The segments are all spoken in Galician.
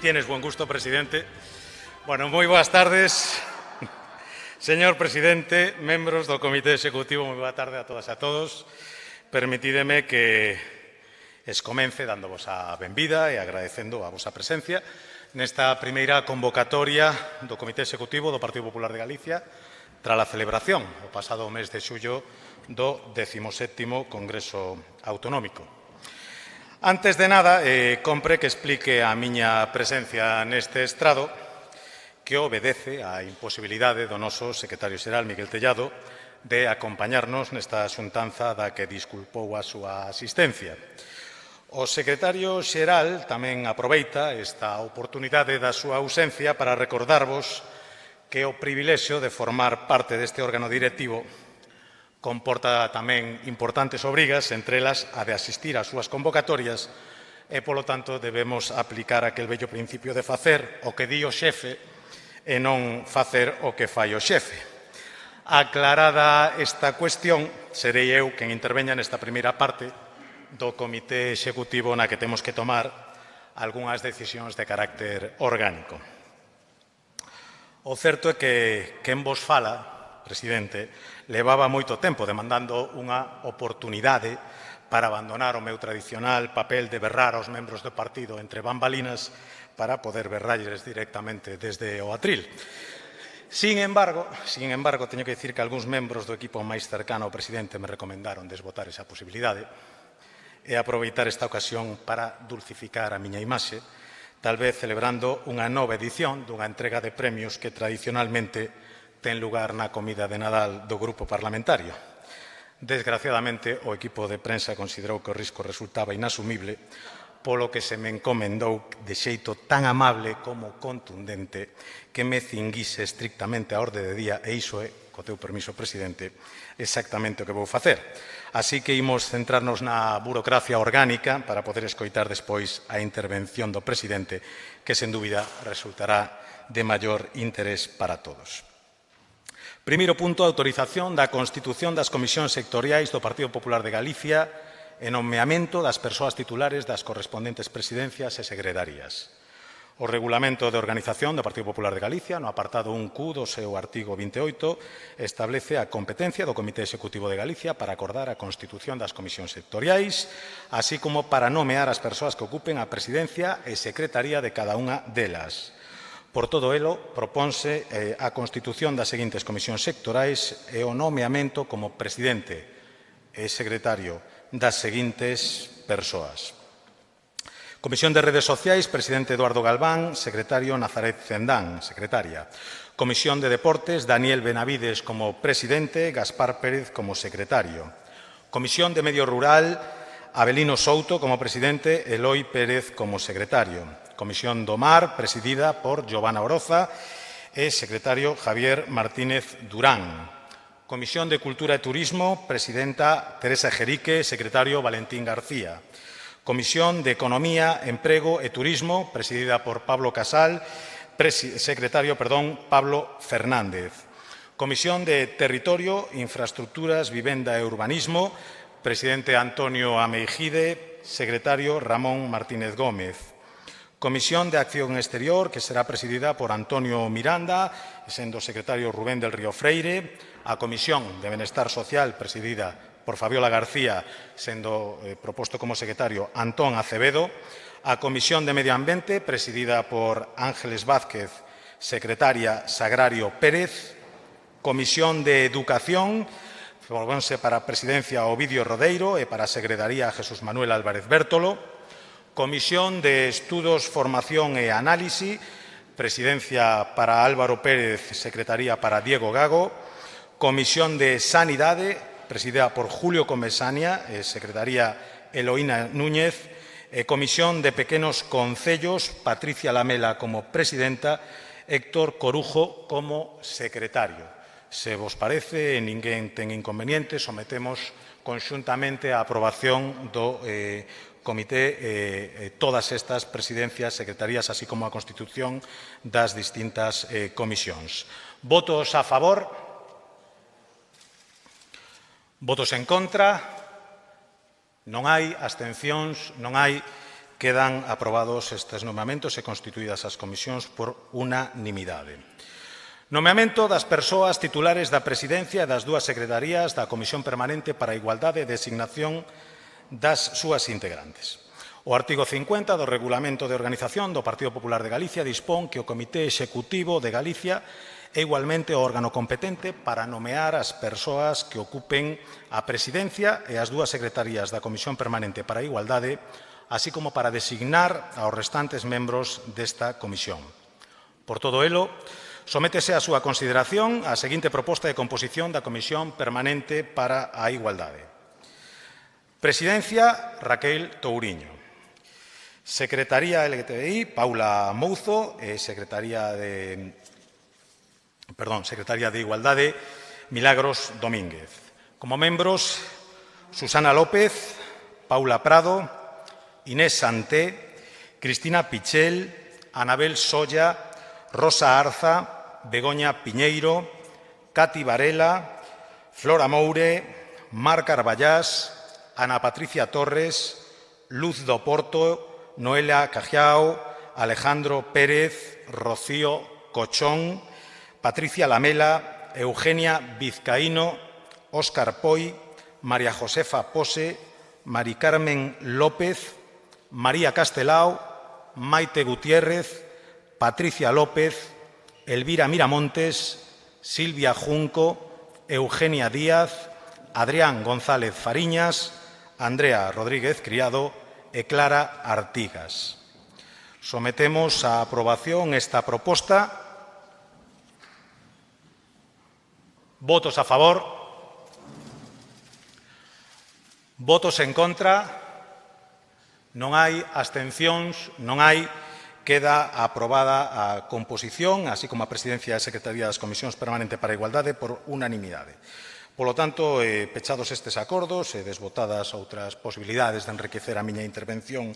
tienes buen gusto, presidente. Bueno, moi boas tardes. Señor presidente, membros do Comité Executivo, moi boa tarde a todas e a todos. Permitídeme que escomence dándovos a benvida e agradecendo a vosa presencia nesta primeira convocatoria do Comité Executivo do Partido Popular de Galicia tras a celebración o pasado mes de xullo do 17º Congreso Autonómico. Antes de nada, compre que explique a miña presencia neste estrado que obedece á imposibilidade do noso secretario xeral, Miguel Tellado, de acompañarnos nesta xuntanza da que disculpou a súa asistencia. O secretario xeral tamén aproveita esta oportunidade da súa ausencia para recordarvos que o privilexio de formar parte deste órgano directivo comporta tamén importantes obrigas, entre elas a de asistir ás súas convocatorias e, polo tanto, debemos aplicar aquel bello principio de facer o que di o xefe e non facer o que fai o xefe. Aclarada esta cuestión, serei eu quen interveña nesta primeira parte do Comité Executivo na que temos que tomar algunhas decisións de carácter orgánico. O certo é que quen vos fala, presidente, levaba moito tempo demandando unha oportunidade para abandonar o meu tradicional papel de berrar aos membros do partido entre bambalinas para poder berralles directamente desde o atril. Sin embargo, teño que dicir que algúns membros do equipo máis cercano ao presidente me recomendaron desbotar esa posibilidade e aproveitar esta ocasión para dulcificar a miña imaxe, tal vez celebrando unha nova edición dunha entrega de premios que tradicionalmente ten lugar na comida de Nadal do grupo parlamentario. Desgraciadamente, o equipo de prensa considerou que o risco resultaba inasumible, polo que se me encomendou de xeito tan amable como contundente que me cinguise estrictamente a orde de día, e iso é, co teu permiso, presidente, exactamente o que vou facer. Así que imos centrarnos na burocracia orgánica para poder escoitar despois a intervención do presidente, que, sen dúbida, resultará de maior interés para todos. Primeiro punto, autorización da constitución das comisións sectoriais do Partido Popular de Galicia e nomeamento das persoas titulares das correspondentes presidencias e secretarías. O Regulamento de Organización do Partido Popular de Galicia, no apartado 1Q do seu artigo 28, establece a competencia do Comité Executivo de Galicia para acordar a constitución das comisións sectoriais, así como para nomear as persoas que ocupen a presidencia e secretaría de cada unha delas. Por todo elo, proponse a constitución das seguintes comisións sectorais e o nomeamento como presidente e secretario das seguintes persoas. Comisión de Redes Sociais, presidente Eduardo Galván, secretario Nazaret Cendán, secretaria. Comisión de Deportes, Daniel Benavides como presidente, Gaspar Pérez como secretario. Comisión de Medio Rural, Abelino Souto como presidente, Eloi Pérez como secretario. Comisión do Mar, presidida por Giovanna Oroza, e secretario Javier Martínez Durán. Comisión de Cultura e Turismo, presidenta Teresa Jerique, secretario Valentín García. Comisión de Economía, Emprego e Turismo, presidida por Pablo Casal, secretario Pablo Fernández. Comisión de Territorio, Infraestructuras, Vivenda e Urbanismo, presidente Antonio Ameijide, secretario Ramón Martínez Gómez. Comisión de Acción Exterior, que será presidida por Antonio Miranda, sendo secretario Rubén del Río Freire. A Comisión de Benestar Social, presidida por Fabiola García, sendo proposto como secretario Antón Acevedo. A Comisión de Medio Ambiente, presidida por Ángeles Vázquez, secretaria Sagrario Pérez. Comisión de Educación, propónse para a presidencia Ovidio Rodeiro e para a secretaría Jesús Manuel Álvarez Bértolo. Comisión de Estudos, Formación e Análise, presidencia para Álvaro Pérez, secretaría para Diego Gago. Comisión de Sanidade, presidida por Julio Comesania, secretaría Eloína Núñez. Comisión de Pequenos Concellos, Patricia Lamela como presidenta, Héctor Corujo como secretario. Se vos parece, ninguén ten inconveniente, sometemos conxuntamente a aprobación do Comité todas estas presidencias, secretarías, así como a constitución das distintas comisións. Votos a favor? Votos en contra? Non hai abstencións, non hai Quedan aprobados estes nomeamentos e constituídas as comisións por unanimidade. Nomeamento das persoas titulares da presidencia e das dúas secretarías da Comisión Permanente para a Igualdade e Designación das súas integrantes. O artigo 50 do Regulamento de Organización do Partido Popular de Galicia dispón que o Comité Executivo de Galicia é igualmente o órgano competente para nomear as persoas que ocupen a presidencia e as dúas secretarías da Comisión Permanente para a Igualdade, así como para designar aos restantes membros desta comisión. Por todo elo, sométese a súa consideración a seguinte proposta de composición da Comisión Permanente para a Igualdade. Presidencia, Raquel Touriño. Secretaría LGTBI, Paula Mouzo, e Secretaría de Igualdade, Milagros Domínguez. Como membros, Susana López, Paula Prado, Inés Santé, Cristina Pichel, Anabel Solla, Rosa Arza, Begoña Piñeiro, Cati Varela, Flora Moure, Marc Arballás, Ana Patricia Torres, Luz do Porto, Noelia Cajiao, Alejandro Pérez, Rocío Cochón, Patricia Lamela, Eugenia Vizcaíno, Óscar Poi, María Josefa Pose, Mari Carmen López, María Castelao, Maite Gutiérrez, Patricia López, Elvira Miramontes, Silvia Junco, Eugenia Díaz, Adrián González Fariñas, Andrea Rodríguez Criado e Clara Artigas. Sometemos a aprobación esta proposta. Votos a favor. Votos en contra. Non hai abstencións, non hai. Queda aprobada a composición, así como a presidencia e a secretaría das Comisións Permanente para a Igualdade por unanimidade. Polo tanto, pechados estes acordos e desbotadas outras posibilidades de enriquecer a miña intervención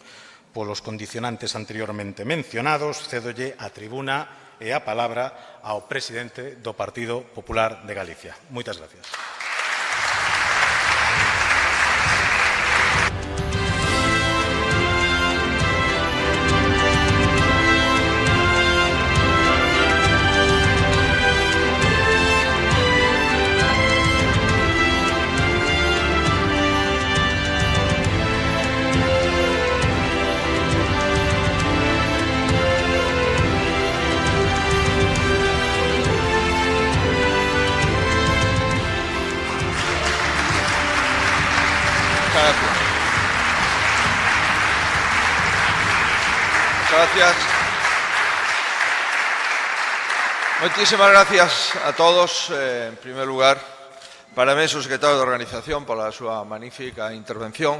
polos condicionantes anteriormente mencionados, cédolle a tribuna e a palabra ao presidente do Partido Popular de Galicia. Moitas gracias. Gracias. Muchísimas gracias a todos. En primer lugar, parabéns ao secretario de Organización pola súa magnífica intervención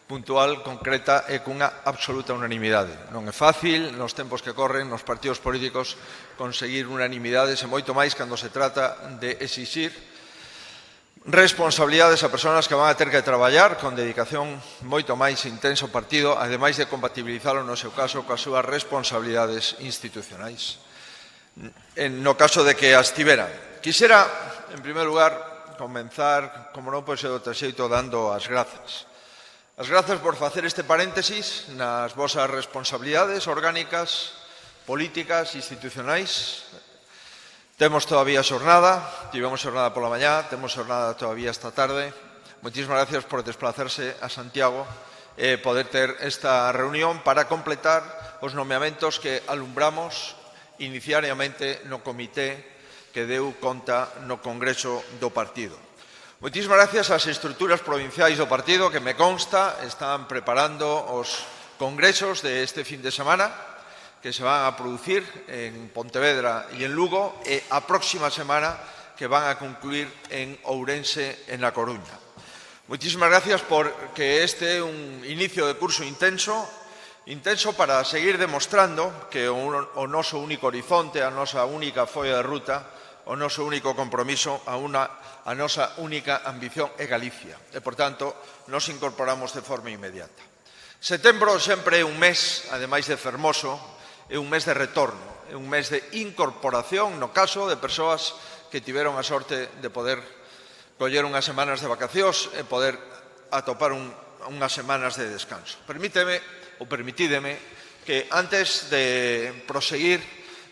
puntual, concreta e cunha absoluta unanimidade. Non é fácil, nos tempos que corren, nos partidos políticos, conseguir unanimidades e moito máis cando se trata de exixir responsabilidades a persoas que van a ter que traballar con dedicación moito máis intensa ao partido, ademais de compatibilizalo no seu caso coas súas responsabilidades institucionais, no caso de que as tiveran. Quixera, en primer lugar, comenzar, como non pode ser de outro xeito, dando as grazas. As grazas por facer este paréntesis nas vosas responsabilidades orgánicas, políticas, institucionais. Temos todavía xornada, tivemos xornada pola mañá, temos xornada todavía esta tarde. Moitísimas gracias por desplazarse a Santiago e poder ter esta reunión para completar os nomeamentos que alumbramos iniciariamente no comité que deu conta no Congreso do Partido. Moitísimas gracias ás estruturas provinciais do partido que me consta están preparando os congresos de este fin de semana que se van a producir en Pontevedra e en Lugo e a próxima semana que van a concluir en Ourense e na Coruña. Moitísimas gracias porque este é un inicio de curso intenso para seguir demostrando que o noso único horizonte, a nosa única folla de ruta, o noso único compromiso, a nosa única ambición é Galicia. E, por tanto, nos incorporamos de forma inmediata. Setembro sempre é un mes, ademais de fermoso, é un mes de retorno, é un mes de incorporación no caso de persoas que tiveron a sorte de poder coller unhas semanas de vacacións e poder atopar unhas semanas de descanso. Permíteme ou permitídeme, que antes de proseguir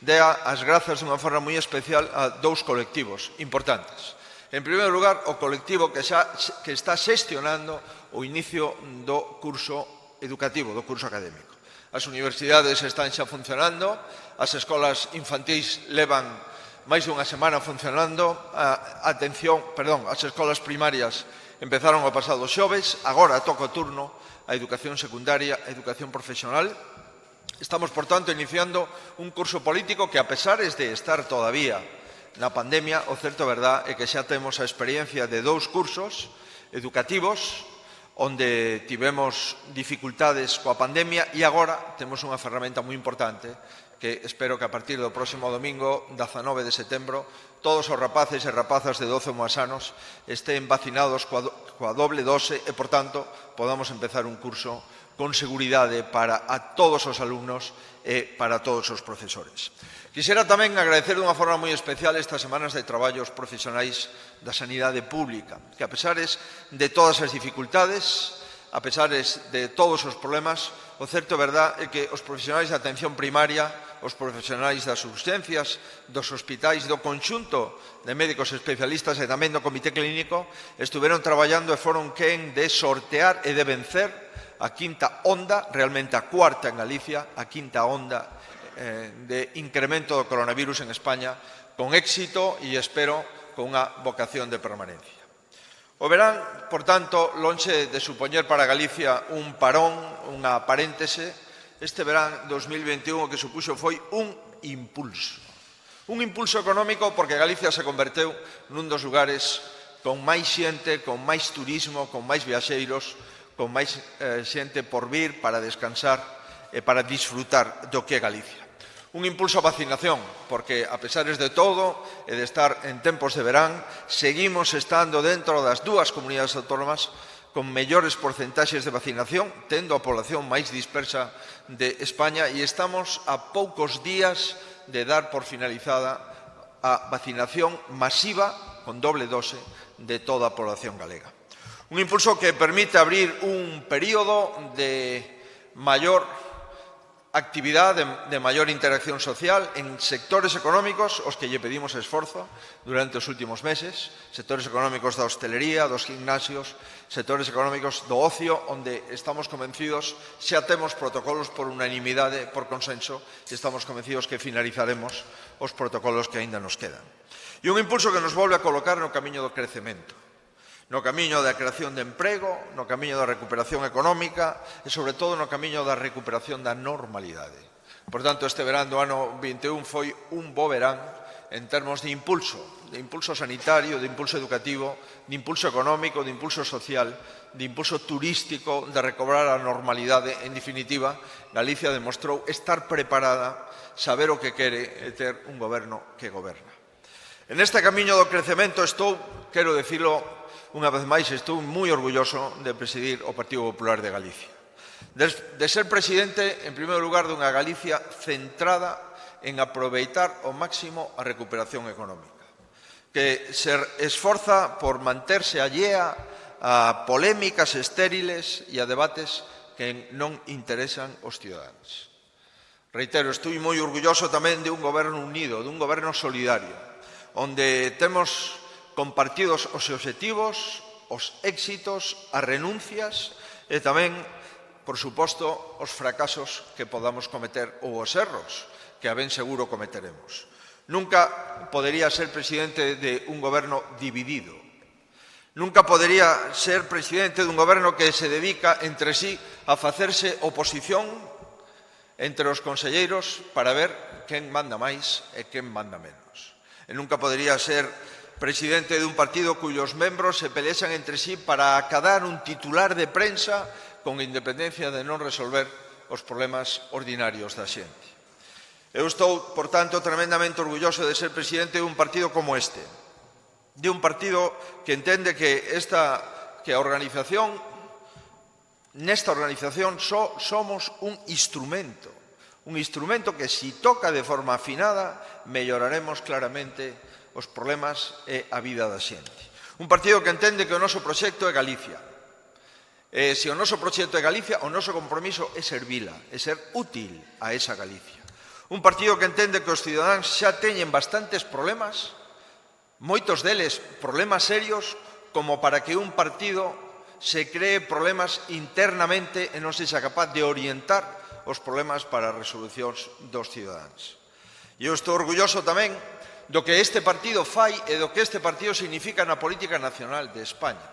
dea as grazas dunha forma moi especial a dous colectivos importantes. En primeiro lugar, o colectivo que está xestionando o inicio do curso educativo, do curso académico. As universidades están xa funcionando, as escolas infantís levan máis dunha semana funcionando, as escolas primarias empezaron o pasado xoves, agora toca o turno a educación secundaria, a educación profesional. Estamos, por tanto, iniciando un curso político que, a pesar de estar todavía na pandemia, o certo verdad é que xa temos a experiencia de dous cursos educativos onde tivemos dificultades coa pandemia e agora temos unha ferramenta moi importante que espero que a partir do próximo domingo, 19 de setembro, todos os rapaces e rapazas de 12 ou máis anos estén vacinados coa doble dose e, por tanto, podamos empezar un curso con seguridade para a todos os alumnos e para todos os profesores. Quixera tamén agradecer dunha forma moi especial estas semanas de traballos profesionais da sanidade pública, que a pesares de todas as dificultades, a pesares de todos os problemas, o certo é verdad é que os profesionais de atención primaria, os profesionais das urgencias, dos hospitais, do conxunto de médicos especialistas e tamén do comité clínico, estuveron traballando e foron quen de sortear e de vencer a quinta onda, realmente a cuarta en Galicia, a quinta onda de incremento do coronavirus en España, con éxito e, espero, con unha vocación de permanencia. O verán, por tanto, lonxe de supoñer para Galicia un parón, unha paréntese, este verán 2021 o que supuxo foi un impulso. Un impulso económico porque Galicia se converteu nun dos lugares con máis xente, con máis turismo, con máis viaxeiros, con máis xente por vir para descansar e para disfrutar do que é Galicia. Un impulso a vacinación, porque, a pesares de todo e de estar en tempos de verán, seguimos estando dentro das dúas comunidades autónomas con mellores porcentaxes de vacinación, tendo a población máis dispersa de España, e estamos a poucos días de dar por finalizada a vacinación masiva con doble dose de toda a población galega. Un impulso que permite abrir un período de maior actividade, de maior interacción social en sectores económicos os que lle pedimos esforzo durante os últimos meses, sectores económicos da hostelería, dos gimnasios, sectores económicos do ocio, onde estamos convencidos, xa temos protocolos por unanimidade, por consenso, e estamos convencidos que finalizaremos os protocolos que aínda nos quedan. E un impulso que nos volve a colocar no camiño do crecemento, no camiño da creación de emprego, no camiño da recuperación económica e, sobre todo, no camiño da recuperación da normalidade. Por tanto, este verán do ano 21 foi un bo verán en termos de impulso sanitario, de impulso educativo, de impulso económico, de impulso social, de impulso turístico, de recobrar a normalidade. En definitiva, Galicia demostrou estar preparada, saber o que quere e ter un goberno que goberna. En este camiño do crecemento quero decirlo unha vez máis, estou moi orgulloso de presidir o Partido Popular de Galicia. De ser presidente, en primeiro lugar, dunha Galicia centrada en aproveitar ao máximo a recuperación económica, que se esforza por manterse allea a polémicas estériles e a debates que non interesan aos ciudadanos. Reitero, estou moi orgulloso tamén de un goberno unido, de un goberno solidario, onde temos compartidos os obxectivos, os éxitos, as renuncias e tamén, por suposto, os fracasos que podamos cometer ou os erros que a ben seguro cometeremos. Nunca podería ser presidente de un goberno dividido. Nunca podería ser presidente dun goberno que se dedica entre sí a facerse oposición entre os conselleiros para ver quen manda máis e quen manda menos. E nunca podería ser presidente dun partido cuyos membros se pelexan entre sí para acadar un titular de prensa con independencia de non resolver os problemas ordinarios da xente. Eu estou, por tanto, tremendamente orgulloso de ser presidente dun partido como este, de un partido que entende que nesta organización só somos un instrumento que, si toca de forma afinada, melloraremos claramente os problemas e a vida da xente. Un partido que entende que o noso proxecto é Galicia. Se o noso proxecto é Galicia, o noso compromiso é servila, é ser útil a esa Galicia. Un partido que entende que os cidadáns xa teñen bastantes problemas, moitos deles problemas serios, como para que un partido se cree problemas internamente e non sexa capaz de orientar os problemas para as resolucións dos cidadáns. E eu estou orgulloso tamén do que este partido fai e do que este partido significa na política nacional de España.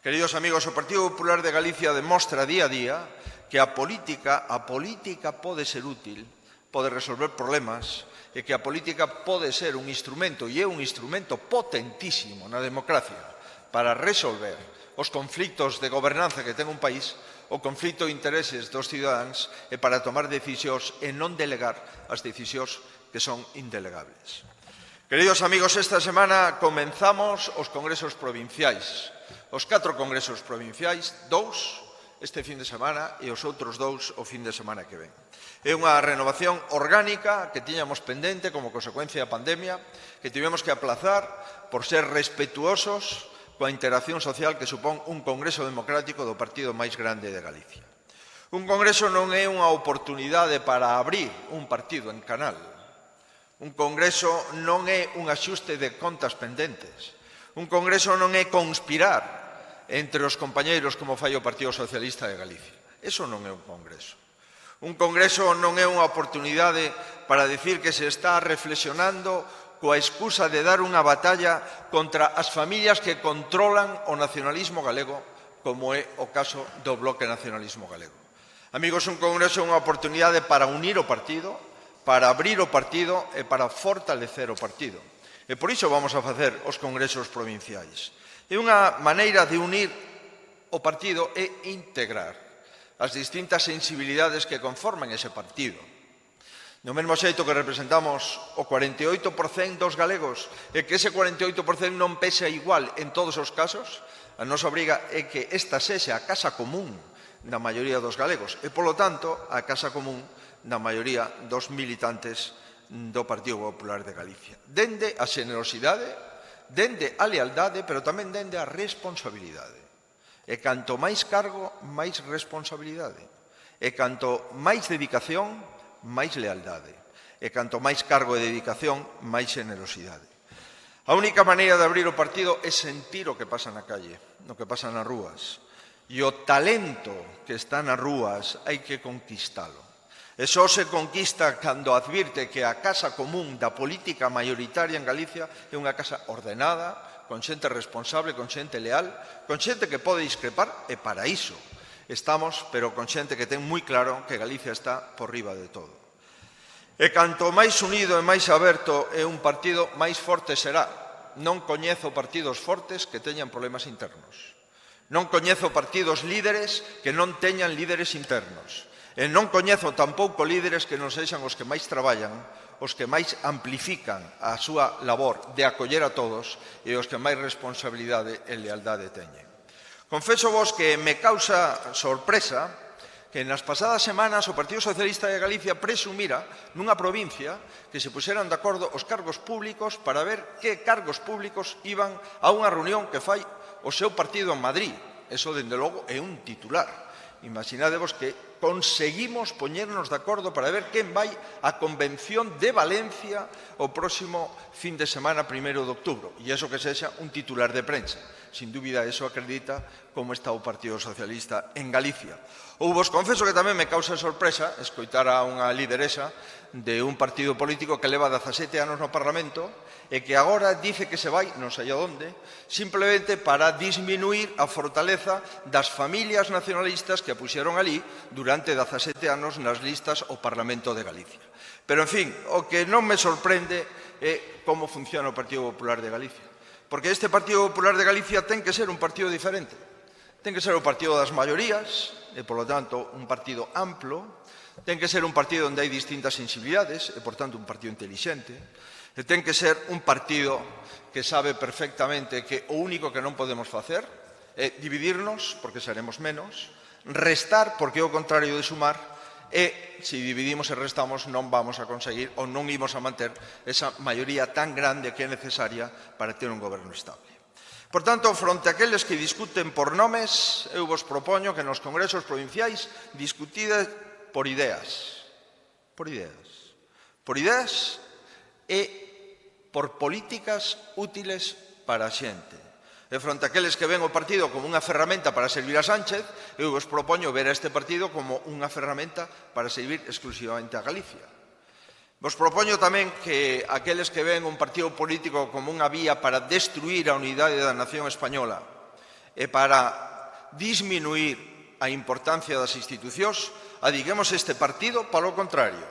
Queridos amigos, o Partido Popular de Galicia demostra día a día que a política pode ser útil, pode resolver problemas e que a política pode ser un instrumento, e é un instrumento potentísimo na democracia para resolver os conflitos de gobernanza que ten un país, o conflito de intereses dos cidadáns e para tomar decisións e non delegar as decisións que son indelegables. Queridos amigos, esta semana comenzamos os congresos provinciais. Os 4 congresos provinciais, 2 este fin de semana e os outros 2 o fin de semana que ven. É unha renovación orgánica que tiñamos pendente como consecuencia da pandemia, que tivemos que aplazar por ser respetuosos coa interacción social que supón un congreso democrático do partido máis grande de Galicia. Un congreso non é unha oportunidade para abrir un partido en canal. Un congreso non é un axuste de contas pendentes. Un congreso non é conspirar entre os compañeiros como fai o Partido Socialista de Galicia. Eso non é un congreso. Un congreso non é unha oportunidade para dicir que se está reflexionando coa excusa de dar unha batalla contra as familias que controlan o nacionalismo galego, como é o caso do Bloque Nacionalismo Galego. Amigos, un congreso é unha oportunidade para unir o partido, para abrir o partido e para fortalecer o partido. E por iso vamos a facer os congresos provinciais. É unha maneira de unir o partido e integrar as distintas sensibilidades que conforman ese partido. Do mesmo xeito que representamos o 48% dos galegos e que ese 48% non pesa igual en todos os casos, a nosa obriga é que esta sexa a casa común da maioría dos galegos e, polo tanto, a casa común da maioría dos militantes do Partido Popular de Galicia. Dende a xenerosidade, dende a lealdade, pero tamén dende a responsabilidade. E canto máis cargo, máis responsabilidade. E canto máis dedicación, máis lealdade. E canto máis cargo e dedicación, máis xenerosidade. A única maneira de abrir o partido é sentir o que pasa na calle, o que pasa nas rúas. E o talento que está nas rúas hai que conquistalo. E só se conquista cando advirte que a casa común da política maioritaria en Galicia é unha casa ordenada, con xente responsable, con xente leal, con xente que pode discrepar, e para iso estamos, pero con xente que ten moi claro que Galicia está por riba de todo. E canto máis unido e máis aberto é un partido, máis forte será. Non coñezo partidos fortes que teñan problemas internos. Non coñezo partidos líderes que non teñan líderes internos. E non coñezo tampouco líderes que non sexan os que máis traballan, os que máis amplifican a súa labor de acoller a todos e os que máis responsabilidade e lealdade teñen. Confeso vos que me causa sorpresa que nas pasadas semanas o Partido Socialista de Galicia presumira nunha provincia que se puseran de acordo os cargos públicos para ver que cargos públicos iban a unha reunión que fai o seu partido en Madrid. Eso, dende logo, é un titular. Imaginadevos que conseguimos poñernos de acordo para ver quen vai á Convención de Valencia o próximo fin de semana 1 de outubro. E iso que sexa un titular de prensa. Sin dúbida, eso acredita como está o Partido Socialista en Galicia. Ou vos confeso que tamén me causa sorpresa escoitar a unha lideresa de un partido político que leva 17 anos no Parlamento e que agora dice que se vai, non sei a onde, simplemente para disminuir a fortaleza das familias nacionalistas que a puxeron ali durante 17 anos nas listas ao Parlamento de Galicia. Pero, en fin, o que non me sorprende é como funciona o Partido Popular de Galicia. Porque este Partido Popular de Galicia ten que ser un partido diferente. Ten que ser o partido das maiorías, e, polo tanto, un partido amplo. Ten que ser un partido onde hai distintas sensibilidades, e, por tanto, un partido intelixente. E ten que ser un partido que sabe perfectamente que o único que non podemos facer é dividirnos, porque seremos menos, restar, porque é o contrario de sumar, e, se dividimos e restamos, non vamos a conseguir ou non imos a manter esa maioría tan grande que é necesaria para ter un goberno estable. Por tanto, fronte a aqueles que discuten por nomes, eu vos propoño que nos congresos provinciais discutides por ideas. Por ideas. Por ideas e por políticas útiles para a xente. E fronte a aqueles que ven o partido como unha ferramenta para servir a Sánchez, eu vos propoño ver a este partido como unha ferramenta para servir exclusivamente a Galicia. Vos propoño tamén que aqueles que ven un partido político como unha vía para destruir a unidade da nación española e para disminuir a importancia das institucións, adiguemos este partido para o contrario,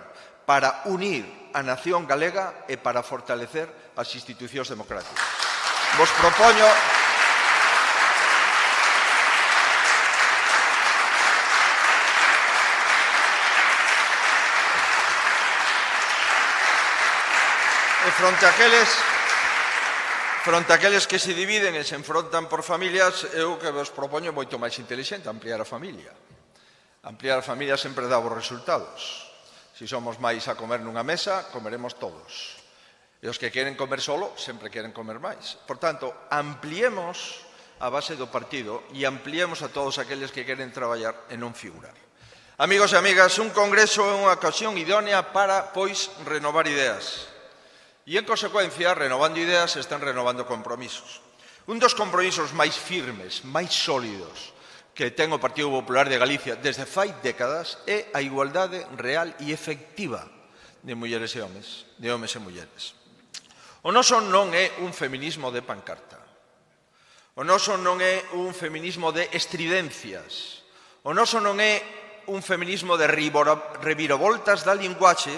para unir a nación galega e para fortalecer as institucións democráticas. Vos propoño fronte a aqueles que se dividen e se enfrontan por familias, eu que vos propoño moito máis intelixente, ampliar a familia. Ampliar a familia sempre dá bons resultados. Se somos máis a comer nunha mesa, comeremos todos. E os que queren comer solo, sempre queren comer máis. Por tanto, ampliemos a base do partido e ampliemos a todos aqueles que queren traballar e non figurar. Amigos e amigas, un congreso é unha ocasión idónea para, pois, renovar ideas. E, en consecuencia, renovando ideas, están renovando compromisos. Un dos compromisos máis firmes, máis sólidos, que ten o Partido Popular de Galicia desde fai décadas é a igualdade real e efectiva de mulleres e homes, de homes e mulleres. O noso non é un feminismo de pancarta. O noso non é un feminismo de estridencias. O noso non é un feminismo de reviravoltas da linguaxe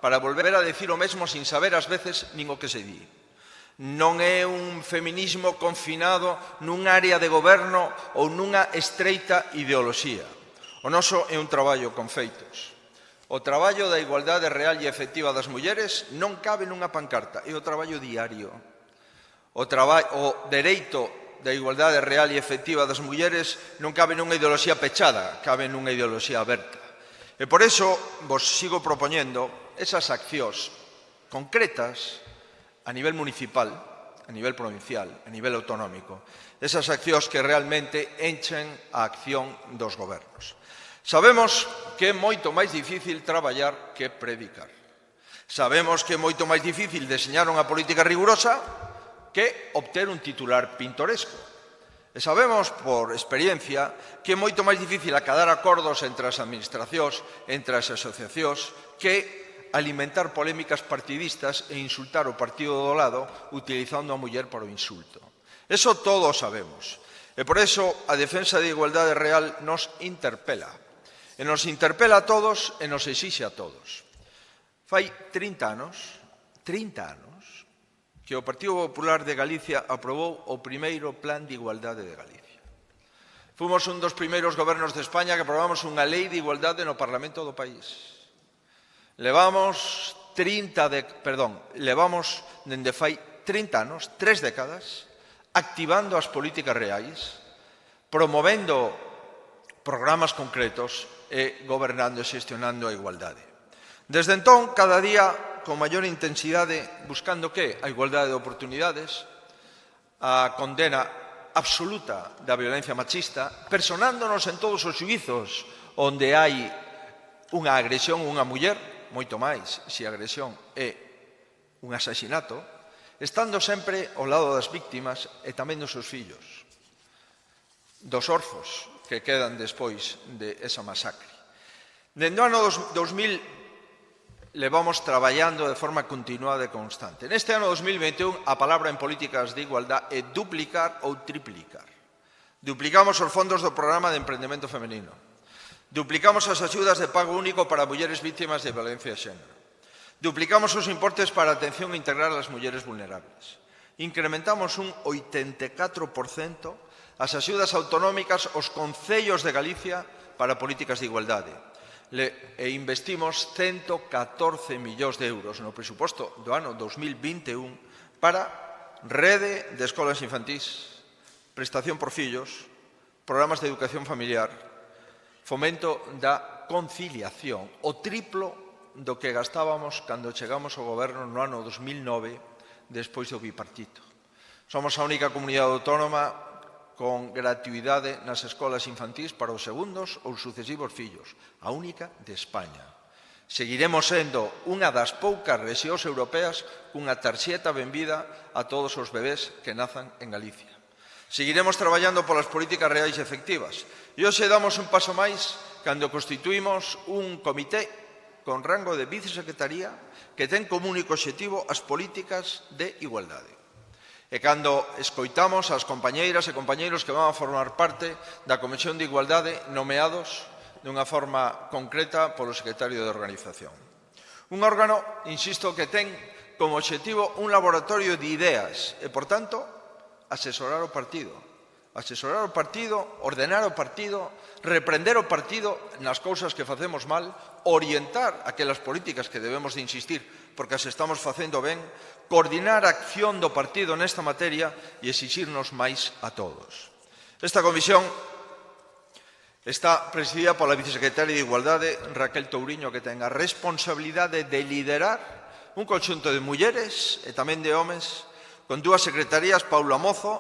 para volver a decir o mesmo sin saber ás veces nin o que se di. Non é un feminismo confinado nun área de goberno ou nunha estreita ideoloxía. O noso é un traballo con feitos. O traballo da igualdade real e efectiva das mulleres non cabe nunha pancarta, é o traballo diario. O dereito da igualdade real e efectiva das mulleres non cabe nunha ideoloxía pechada, cabe nunha ideoloxía aberta. E por iso vos sigo propoñendo esas accións concretas a nivel municipal, a nivel provincial, a nivel autonómico, esas accións que realmente enchen a acción dos gobernos. Sabemos que é moito máis difícil traballar que predicar. Sabemos que é moito máis difícil deseñar unha política rigurosa que obter un titular pintoresco. E sabemos, por experiencia, que é moito máis difícil acadar acordos entre as administracións, entre as asociacións, que alimentar polémicas partidistas e insultar o partido do lado utilizando a muller para o insulto. Eso todos sabemos. E por eso a defensa da igualdade real nos interpela. E nos interpela a todos e nos exixe a todos. Fai 30 anos, que o Partido Popular de Galicia aprobou o primeiro Plan de Igualdade de Galicia. Fomos un dos primeiros gobernos de España que aprobamos unha lei de igualdade no Parlamento do país. Levamos dende fai 30 anos, 3 décadas, activando as políticas reais, promovendo programas concretos e gobernando e xestionando a igualdade. Desde entón, cada día, con maior intensidade, buscando que? A igualdade de oportunidades, a condena absoluta da violencia machista, personándonos en todos os xuizos onde hai unha agresión a unha muller, moito máis se a agresión é un asasinato, estando sempre ao lado das víctimas e tamén dos seus fillos, dos orzos que quedan despois de esa masacre. Dende o ano 2000 levamos traballando de forma continuada e constante. Neste ano 2021 a palabra en políticas de igualdade é duplicar ou triplicar. Duplicamos os fondos do programa de emprendemento femenino. Duplicamos as axudas de pago único para mulleres vítimas de violencia de xénero. Duplicamos os importes para a atención integral ás mulleres vulnerables. Incrementamos un 84% as axudas autonómicas aos concellos de Galicia para políticas de igualdade. E investimos 114 millóns de euros no presuposto do ano 2021 para rede de escolas infantís, prestación por fillos, programas de educación familiar, fomento da conciliación, o triplo do que gastábamos cando chegamos ao goberno no ano 2009 despois do bipartito. Somos a única comunidade autónoma con gratuidade nas escolas infantís para os segundos ou sucesivos fillos, a única de España. Seguiremos sendo unha das poucas rexións europeas cunha tarxeta benvida a todos os bebés que nazan en Galicia. Seguiremos traballando polas políticas reais e efectivas. E hoxe damos un paso máis cando constituímos un comité con rango de vicesecretaría que ten como único obxectivo as políticas de igualdade. E cando escoitamos as compañeiras e compañeiros que van a formar parte da Comisión de Igualdade nomeados dunha forma concreta polo secretario de Organización. Un órgano, insisto, que ten como obxectivo un laboratorio de ideas e, por tanto, asesorar o partido. Asesorar o partido, ordenar o partido, reprender o partido nas cousas que facemos mal, orientar aquelas políticas que debemos de insistir porque as estamos facendo ben, coordinar a acción do partido nesta materia e exixirnos máis a todos. Esta comisión está presidida pola vicesecretaria de Igualdade, Raquel Touriño, que ten a responsabilidade de liderar un conxunto de mulleres e tamén de homes con dúas secretarías, Paula Mozo